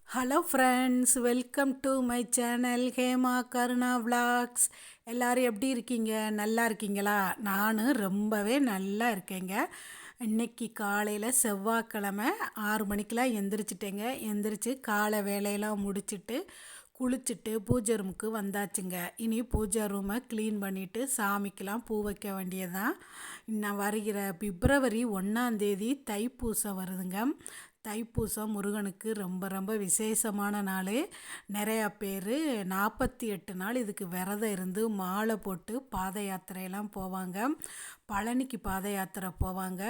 Hello friends, welcome to my channel Hema Karuna vlogs. எல்லோரும் எப்படி இருக்கீங்க? நல்லா இருக்கீங்களா? நானும் ரொம்பவே நல்லா இருக்கேங்க. இன்றைக்கி காலையில் செவ்வாய்க்கிழமை 6 மணிக்கெலாம் எந்திரிச்சிட்டேங்க. எந்திரிச்சு காலை வேலையெல்லாம் முடிச்சுட்டு குளிச்சுட்டு பூஜை ரூமுக்கு வந்தாச்சுங்க. இனி பூஜை ரூமை க்ளீன் பண்ணிவிட்டு சாமிக்கெலாம் பூ வைக்க வேண்டியதான். நான் வருகிற பிப்ரவரி 1ஆம் தேதி தைப்பூசம் வருதுங்க. தைப்பூசம் முருகனுக்கு ரொம்ப ரொம்ப விசேஷமான நாள். நிறையா பேர் 48 நாள் இதுக்கு விரதம் இருந்து மாலை போட்டு பாத யாத்திரையெல்லாம் போவாங்க. பழனிக்கு பாத யாத்திரை போவாங்க.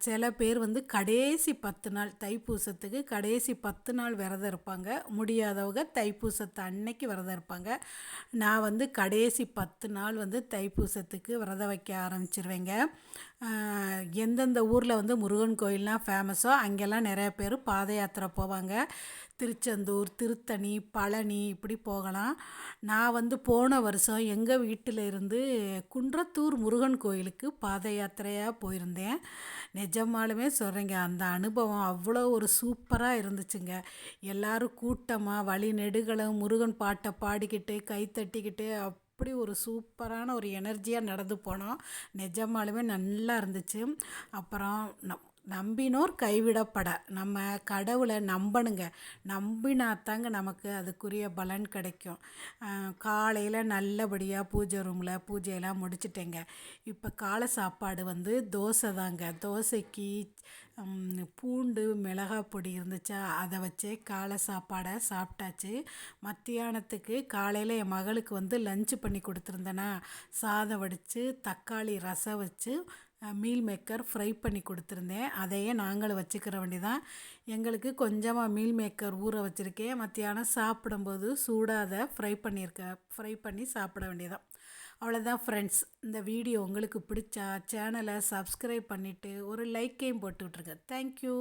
சில பேர் கடைசி 10 நாள் தைப்பூசத்துக்கு கடைசி 10 நாள் விரதம் இருப்பாங்க. முடியாதவங்க தைப்பூசத்தை அன்னைக்கு விரதம் இருப்பாங்க. நான் கடைசி 10 நாள் தைப்பூசத்துக்கு விரதம் வைக்க ஆரம்பிச்சிருவேங்க. எந்தெந்த ஊரில் முருகன் கோயில்லாம் ஃபேமஸோ அங்கெல்லாம் நிறைய பேர் பாத யாத்திரை போவாங்க. திருச்செந்தூர், திருத்தணி, பழனி இப்படி போகலாம். நான் போன வருஷம் எங்கள் வீட்டில் இருந்து குன்றத்தூர் முருகன் கோயிலுக்கு பாத யாத்திரையாக போயிருந்தேன். நிஜமாலுமே சொல்கிறேங்க, அந்த அனுபவம் அவ்வளோ ஒரு சூப்பராக இருந்துச்சுங்க. எல்லோரும் கூட்டமாக வழி நெடுகளும் முருகன் பாட்டை பாடிக்கிட்டு கை தட்டிக்கிட்டு அப்படி ஒரு சூப்பரான ஒரு எனர்ஜியாக நடந்து போனோம். நிஜமாலுமே நல்லா இருந்துச்சு. அப்புறம் நம்பினோர் கைவிடப்பட நம்ம கடவுளை நம்பணுங்க. நம்பினாத்தாங்க நமக்கு அதுக்குரிய பலன் கிடைக்கும். காலையில் நல்லபடியாக பூஜை ரூமில் பூஜையெல்லாம் முடிச்சிட்டேங்க. இப்போ காலை சாப்பாடு தோசை தாங்க. தோசைக்கு பூண்டு மிளகாய் பொடி இருந்துச்சா அதை வச்சு காலை சாப்பாடை சாப்பிட்டாச்சு. மத்தியானத்துக்கு காலையில் என் மகளுக்கு லஞ்சு பண்ணி கொடுத்துருந்தேன்னா, சாதம் வடித்து தக்காளி ரசம் வச்சு மீல் மேக்கர் ஃப்ரை பண்ணி கொடுத்துருந்தேன். அதையே நாங்களும் வச்சுக்கிற வேண்டியதான். எங்களுக்கு கொஞ்சமாக மீல் மேக்கர் ஊற வச்சுருக்கேன். மத்தியானம் சாப்பிடும்போது சூடாக அதை ஃப்ரை பண்ணி சாப்பிட வேண்டியதான். அவ்வளோதான் ஃப்ரெண்ட்ஸ். இந்த வீடியோ உங்களுக்கு பிடிச்சா சேனலை சப்ஸ்கிரைப் பண்ணிவிட்டு ஒரு லைக்கையும் போட்டு விட்ருங்க. தேங்க்யூ.